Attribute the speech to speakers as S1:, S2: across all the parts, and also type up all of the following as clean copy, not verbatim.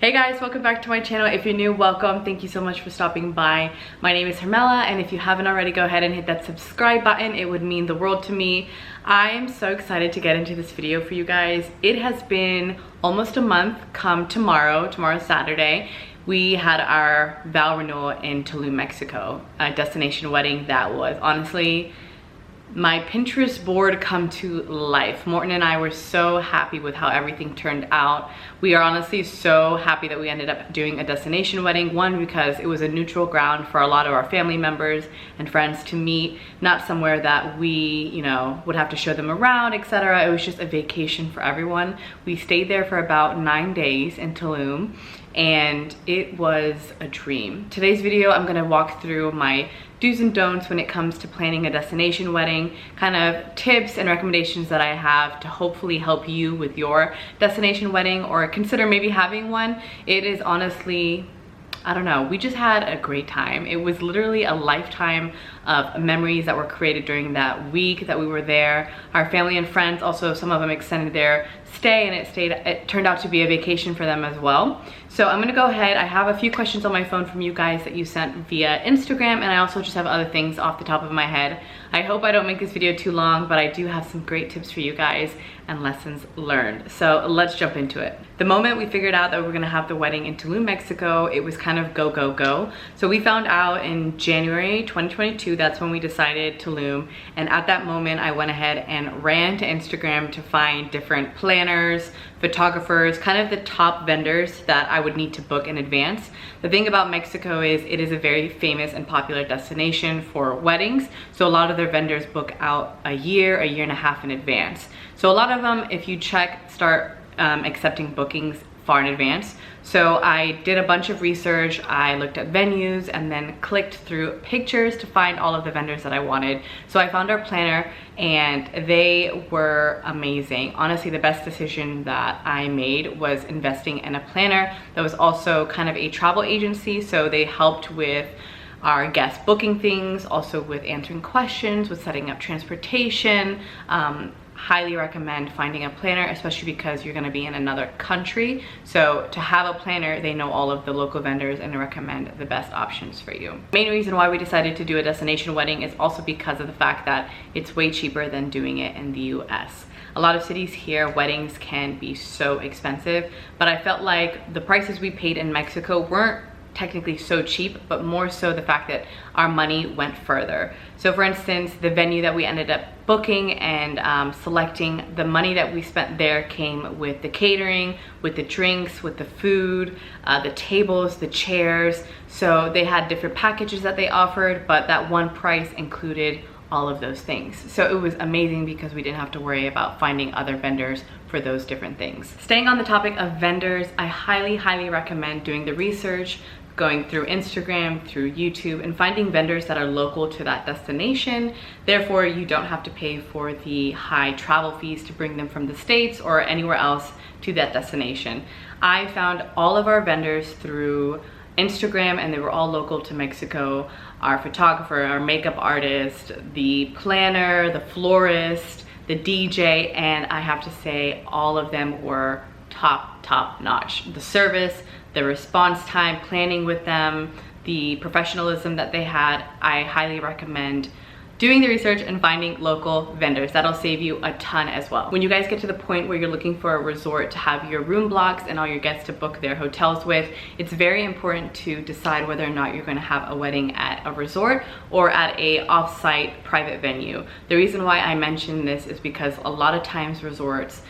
S1: Hey guys, welcome back to my channel. If you're new, welcome. Thank you so much for stopping by. My name is Hermela, and if you haven't already, go ahead and hit that subscribe button. It would mean the world to me. I am so excited to get into this video for you guys. It has been almost a month come tomorrow. Tomorrow's Saturday. We had our vow renewal in Tulum, Mexico, a destination wedding that was honestly my Pinterest board come to life. Morton and I were so happy with how everything turned out. We are honestly so happy that we ended up doing a destination wedding. One, because it was a neutral ground for a lot of our family members and friends to meet, not somewhere that we, would have to show them around, etc. It was just a vacation for everyone. We stayed there for about 9 days in Tulum, and it was a dream. Today's video, I'm gonna walk through my do's and don'ts when it comes to planning a destination wedding, kind of tips and recommendations that I have to hopefully help you with your destination wedding or consider maybe having one. It is honestly, I don't know, we just had a great time. It was literally a lifetime of memories that were created during that week that we were there. Our family and friends, also some of them extended their stay, and it turned out to be a vacation for them as well. So I'm gonna go ahead. I have a few questions on my phone from you guys that you sent via Instagram, and I also just have other things off the top of my head. I hope I don't make this video too long, but I do have some great tips for you guys and lessons learned. So let's jump into it. The moment we figured out that we were gonna have the wedding in Tulum, Mexico, it was kind of go, go, go. So we found out in January 2022, that's when we decided Tulum. And at that moment, I went ahead and ran to Instagram to find different planners, photographers, kind of the top vendors that I would need to book in advance. The thing about Mexico is it is a very famous and popular destination for weddings. So a lot of their vendors book out a year and a half in advance. So a lot of them, if you check, start accepting bookings far in advance. So I did a bunch of research. I looked at venues and then clicked through pictures to find all of the vendors that I wanted. So I found our planner, and they were amazing. Honestly, the best decision that I made was investing in a planner that was also kind of a travel agency. So they helped with our guest booking things, also with answering questions, with setting up transportation. Highly recommend finding a planner, especially because you're gonna be in another country. So to have a planner, they know all of the local vendors and recommend the best options for you. The main reason why we decided to do a destination wedding is also because of the fact that it's way cheaper than doing it in the US. A lot of cities here, weddings can be so expensive, but I felt like the prices we paid in Mexico weren't technically so cheap, but more so the fact that our money went further. So for instance, the venue that we ended up booking and selecting, the money that we spent there came with the catering, with the drinks, with the food, the tables, the chairs. So they had different packages that they offered, but that one price included all of those things. So it was amazing because we didn't have to worry about finding other vendors for those different things. Staying on the topic of vendors, I highly recommend doing the research, going through Instagram, through YouTube, and finding vendors that are local to that destination. Therefore, you don't have to pay for the high travel fees to bring them from the States or anywhere else to that destination. I found all of our vendors through Instagram, and they were all local to Mexico. Our photographer, our makeup artist, the planner, the florist, the DJ, and I have to say all of them were top notch. The service, the response time, planning with them, the professionalism that they had, I highly recommend doing the research and finding local vendors. That'll save you a ton as well. When you guys get to the point where you're looking for a resort to have your room blocks and all your guests to book their hotels with, it's very important to decide whether or not you're gonna have a wedding at a resort or at a off-site private venue. The reason why I mention this is because a lot of times resorts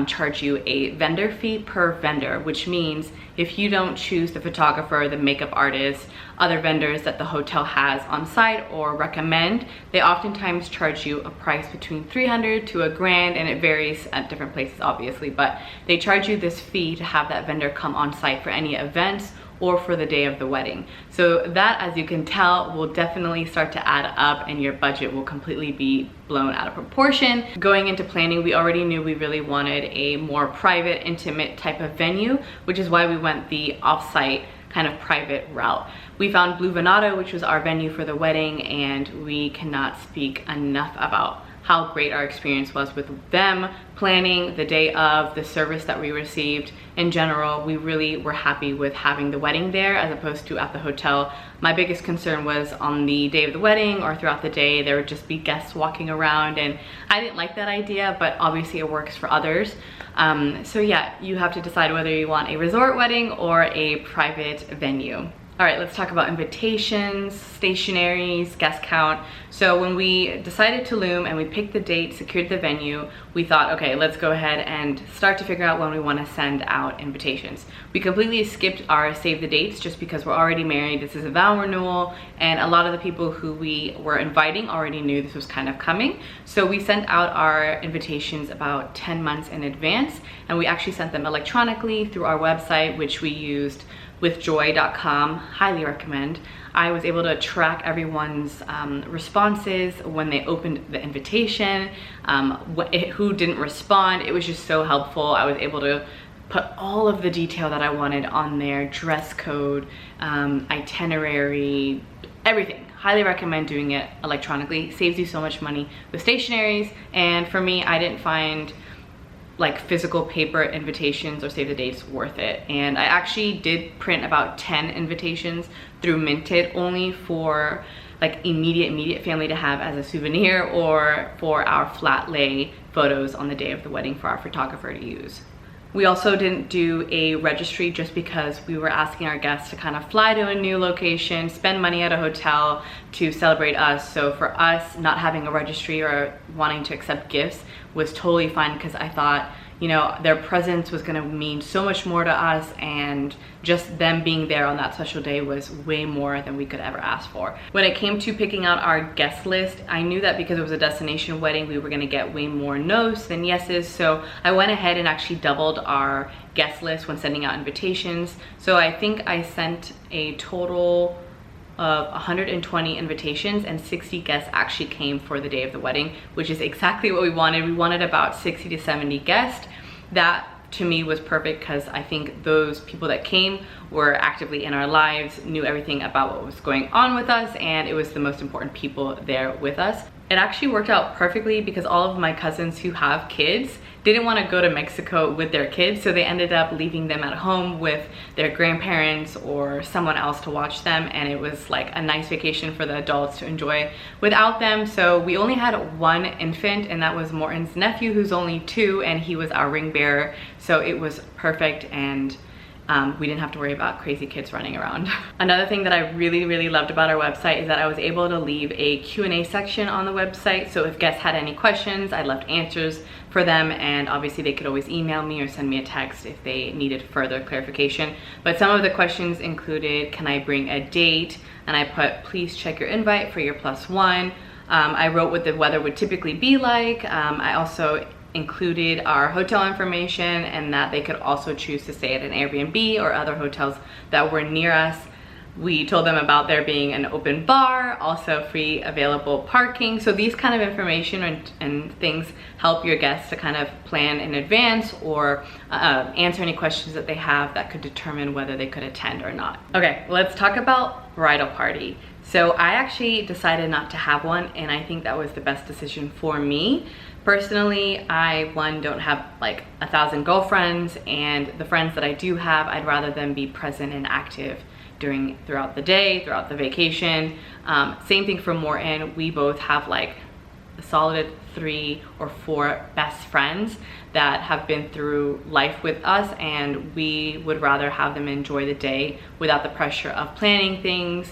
S1: charge you a vendor fee per vendor, which means if you don't choose the photographer, the makeup artist, other vendors that the hotel has on site or recommend, they oftentimes charge you a price between $300 to $1,000, and it varies at different places obviously, but they charge you this fee to have that vendor come on site for any events or for the day of the wedding. So that, as you can tell, will definitely start to add up, and your budget will completely be blown out of proportion. Going into planning, we already knew we really wanted a more private, intimate type of venue, which is why we went the off-site kind of private route. We found Blue Venado, which was our venue for the wedding, and we cannot speak enough about how great our experience was with them planning, the day of, the service that we received. In general, we really were happy with having the wedding there as opposed to at the hotel. My biggest concern was on the day of the wedding or throughout the day, there would just be guests walking around, and I didn't like that idea, but obviously it works for others. So yeah, you have to decide whether you want a resort wedding or a private venue. All right, let's talk about invitations, stationaries, guest count. So when we decided Tulum and we picked the date, secured the venue, we thought, okay, let's go ahead and start to figure out when we want to send out invitations. We completely skipped our save the dates just because we're already married. This is a vow renewal, and a lot of the people who we were inviting already knew this was kind of coming. So we sent out our invitations about 10 months in advance, and we actually sent them electronically through our website, which we used withjoy.com. Highly recommend. I was able to track everyone's responses when they opened the invitation, who didn't respond. It was just so helpful. I was able to put all of the detail that I wanted on there, dress code, itinerary, everything. Highly recommend doing it electronically. Saves you so much money with stationaries, and for me, I didn't find like physical paper invitations or save the dates worth it. And I actually did print about 10 invitations through Minted, only for like immediate family to have as a souvenir, or for our flat lay photos on the day of the wedding for our photographer to use. We also didn't do a registry just because we were asking our guests to kind of fly to a new location, spend money at a hotel to celebrate us. So for us, not having a registry or wanting to accept gifts was totally fine, because I thought, you know, their presence was gonna mean so much more to us, and just them being there on that special day was way more than we could ever ask for. When it came to picking out our guest list, I knew that because it was a destination wedding, we were gonna get way more no's than yeses, so I went ahead and actually doubled our guest list when sending out invitations. So I think I sent a total of 120 invitations, and 60 guests actually came for the day of the wedding, which is exactly what we wanted. We wanted about 60 to 70 guests. That to me was perfect, because I think those people that came were actively in our lives, knew everything about what was going on with us, and it was the most important people there with us. It actually worked out perfectly because all of my cousins who have kids didn't want to go to Mexico with their kids, so they ended up leaving them at home with their grandparents or someone else to watch them, and it was like a nice vacation for the adults to enjoy without them. So we only had one infant, and that was Morton's nephew, who's only 2, and he was our ring bearer, so it was perfect, and we didn't have to worry about crazy kids running around. Another thing that I really loved about our website is that I was able to leave a Q&A section on the website. So if guests had any questions, I left answers for them, and obviously they could always email me or send me a text if they needed further clarification. But some of the questions included, can I bring a date? And I put, please check your invite for your +1. I wrote what the weather would typically be like. I also included our hotel information, and that they could also choose to stay at an Airbnb or other hotels that were near us. We told them about there being an open bar, also free available parking. So these kind of information and things help your guests to kind of plan in advance, or answer any questions that they have that could determine whether they could attend or not. Okay, let's talk about bridal party. So I actually decided not to have one, and I think that was the best decision for me. Personally, I don't have like 1,000 girlfriends, and the friends that I do have, I'd rather them be present and active throughout the day, throughout the vacation. Same thing for Morton. We both have like a solid 3 or 4 best friends that have been through life with us, and we would rather have them enjoy the day without the pressure of planning things,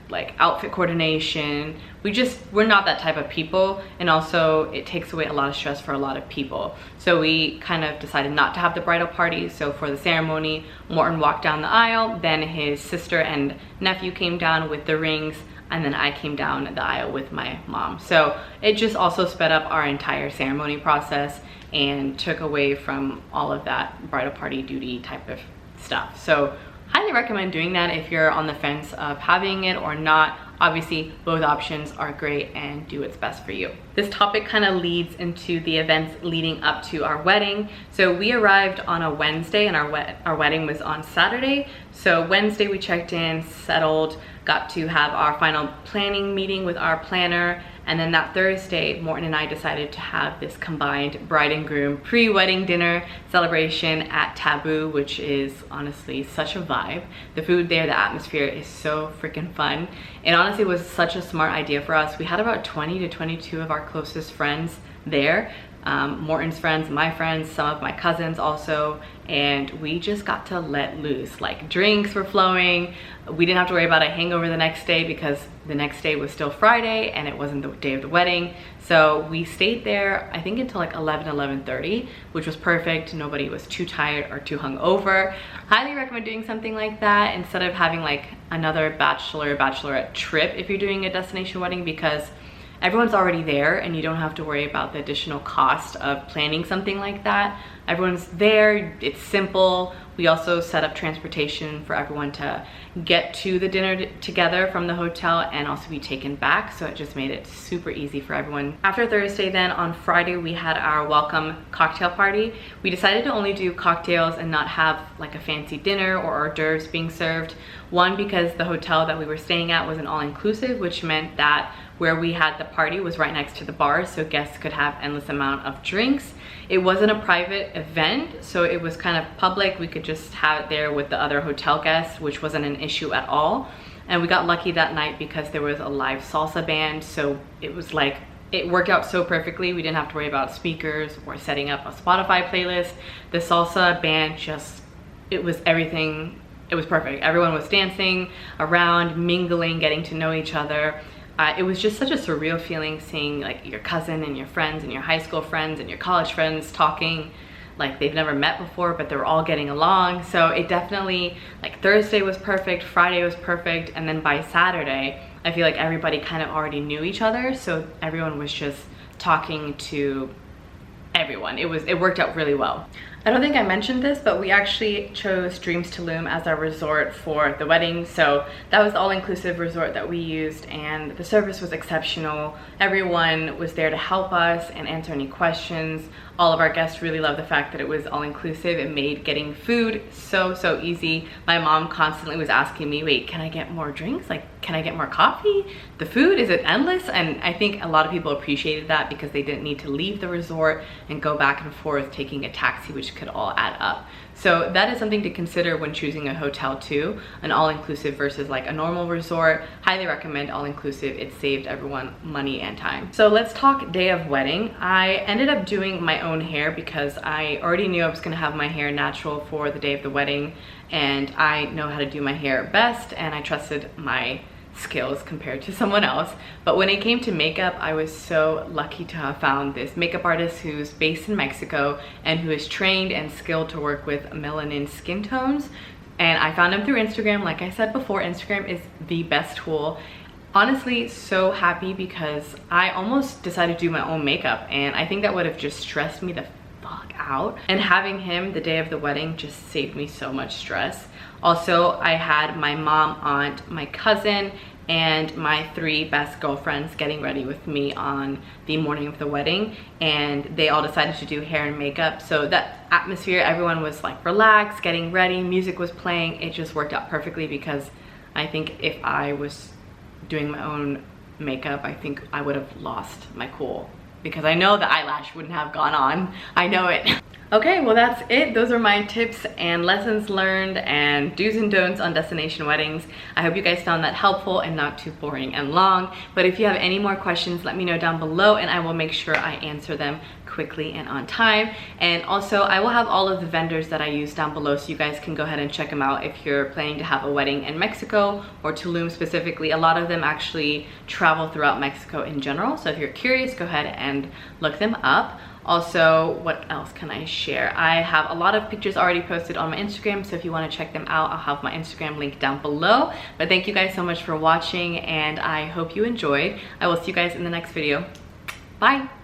S1: like outfit coordination. We're not that type of people, and also it takes away a lot of stress for a lot of people. So we kind of decided not to have the bridal party. So for the ceremony, Morton walked down the aisle, then his sister and nephew came down with the rings, and then I came down the aisle with my mom. So it just also sped up our entire ceremony process and took away from all of that bridal party duty type of stuff. So highly recommend doing that if you're on the fence of having it or not. Obviously, both options are great, and do what's best for you. This topic kind of leads into the events leading up to our wedding. So we arrived on a Wednesday, and our wedding was on Saturday. So Wednesday we checked in, settled, got to have our final planning meeting with our planner, And then that Thursday, Morton and I decided to have this combined bride and groom pre-wedding dinner celebration at Taboo, which is honestly such a vibe. The food there, the atmosphere is so freaking fun. It honestly was such a smart idea for us. We had about 20 to 22 of our closest friends there. Morton's friends, my friends, some of my cousins also, and we just got to let loose. Like, drinks were flowing. We didn't have to worry about a hangover the next day because the next day was still Friday and it wasn't the day of the wedding. So we stayed there, I think, until like 11:30, which was perfect. Nobody was too tired or too hungover. Highly recommend doing something like that instead of having like another bachelorette trip if you're doing a destination wedding, because everyone's already there and you don't have to worry about the additional cost of planning something like that. Everyone's there, it's simple. We also set up transportation for everyone to get to the dinner together from the hotel and also be taken back, so it just made it super easy for everyone. After Thursday then, on Friday, we had our welcome cocktail party. We decided to only do cocktails and not have like a fancy dinner or hors d'oeuvres being served. One, because the hotel that we were staying at was an all-inclusive, which meant that where we had the party was right next to the bar, so guests could have endless amount of drinks. It wasn't a private event, so it was kind of public. We could just have it there with the other hotel guests, which wasn't an issue at all. And we got lucky that night because there was a live salsa band, so it was like, it worked out so perfectly. We didn't have to worry about speakers or setting up a Spotify playlist. The salsa band just, it was everything. It was perfect. Everyone was dancing around, mingling, getting to know each other. It was just such a surreal feeling seeing like your cousin and your friends and your high school friends and your college friends talking like they've never met before, but they're all getting along. So it definitely, like, Thursday was perfect, Friday was perfect, and then by Saturday, I feel like everybody kind of already knew each other, so everyone was just talking to everyone. It worked out really well. I don't think I mentioned this, but we actually chose Dreams Tulum as our resort for the wedding. So that was the all-inclusive resort that we used, and the service was exceptional. Everyone was there to help us and answer any questions. All of our guests really loved the fact that it was all-inclusive. It made getting food so easy. My mom constantly was asking me, wait, can I get more drinks? Like, can I get more coffee? The food, is it endless? And I think a lot of people appreciated that because they didn't need to leave the resort and go back and forth taking a taxi, which could all add up. So that is something to consider when choosing a hotel too, an all-inclusive versus like a normal resort. Highly recommend all-inclusive. It saved everyone money and time. So let's talk day of wedding. I ended up doing my own hair because I already knew I was gonna have my hair natural for the day of the wedding, and I know how to do my hair best, and I trusted my skills compared to someone else. But when it came to makeup, I was so lucky to have found this makeup artist who's based in Mexico and who is trained and skilled to work with melanin skin tones. And I found him through Instagram. Like I said before, Instagram is the best tool. Honestly, so happy because I almost decided to do my own makeup, and I think that would have just stressed me the fuck out. And having him the day of the wedding just saved me so much stress. Also, I had my mom, aunt, my cousin, and my 3 best girlfriends getting ready with me on the morning of the wedding, and they all decided to do hair and makeup. So that atmosphere, everyone was like relaxed, getting ready, music was playing. It just worked out perfectly because I think if I was doing my own makeup, I think I would have lost my cool because I know the eyelash wouldn't have gone on. I know it. Okay, well that's it. Those are my tips and lessons learned and do's and don'ts on destination weddings. I hope you guys found that helpful and not too boring and long. But if you have any more questions, let me know down below and I will make sure I answer them quickly and on time. And also, I will have all of the vendors that I use down below, so you guys can go ahead and check them out if you're planning to have a wedding in Mexico or Tulum specifically. A lot of them actually travel throughout Mexico in general, so if you're curious, go ahead and look them up. Also, what else can I share? I have a lot of pictures already posted on my Instagram, so if you want to check them out, I'll have my Instagram link down below. But thank you guys so much for watching, and I hope you enjoyed. I will see you guys in the next video. Bye!